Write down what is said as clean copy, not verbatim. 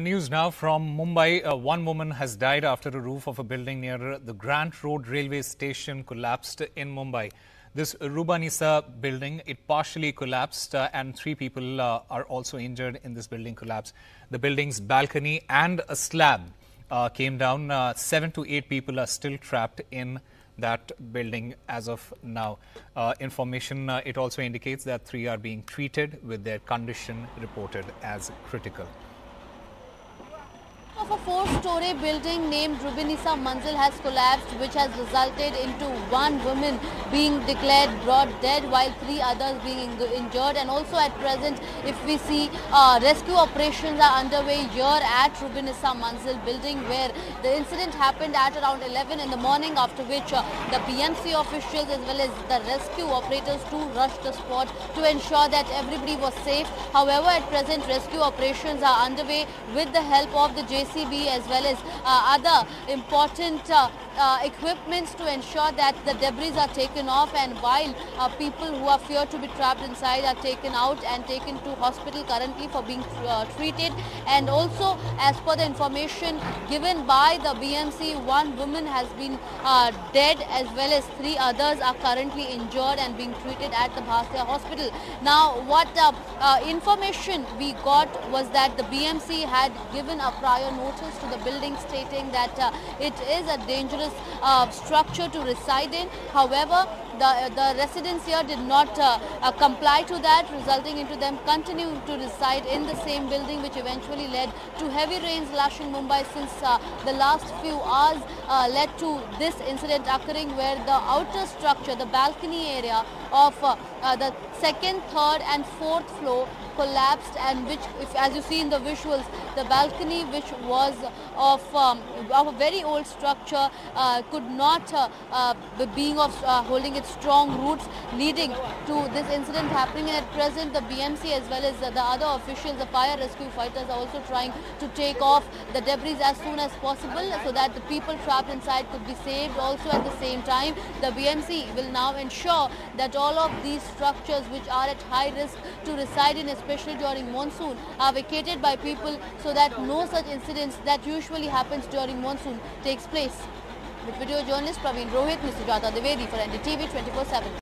News now from Mumbai. One woman has died after a roof of a building near the Grant Road railway station collapsed in Mumbai. This Rubanisa building, it partially collapsed and 3 people are also injured in this building collapse. The building's balcony and a slab came down. 7 to 8 people are still trapped in that building as of now. Information, it also indicates that 3 are being treated with their condition reported as critical. Of a 4-story building named Rubanisa Manzil has collapsed, which has resulted into 1 woman being declared broad dead while 3 others being injured. And also at present, if we see, rescue operations are underway here at Rubanisa Manzil building, where the incident happened at around 11 in the morning, after which the BMC officials as well as the rescue operators too rushed the spot to ensure that everybody was safe. However, at present, rescue operations are underway with the help of the JCB as well as other important equipments to ensure that the debris are taken off, and while people who are feared to be trapped inside are taken out and taken to hospital currently for being treated. And also, as per the information given by the BMC, 1 woman has been dead as well as 3 others are currently injured and being treated at the Bhatia hospital. Now, what information we got was that the BMC had given a prior notice to the building stating that it is a dangerous structure to reside in. However, the residents here did not comply to that, resulting into them continuing to reside in the same building, which eventually led to heavy rains lashing Mumbai since the last few hours, led to this incident occurring, where the outer structure, the balcony area of the 2nd, 3rd and 4th floor collapsed, and which, if as you see in the visuals, the balcony, which was of a very old structure, could not being of holding its strong roots, leading to this incident happening. And at present, the BMC as well as the other officials, the fire rescue fighters, are also trying to take off the debris as soon as possible so that the people trapped inside could be saved. Also, at the same time, the BMC will now ensure that all of these structures which are at high risk to reside in, especially during monsoon, are vacated by people so that no such incidents that usually happens during monsoon takes place. With video journalist Praveen Rohit, Mr. Jata Divedi for NDTV 24/7.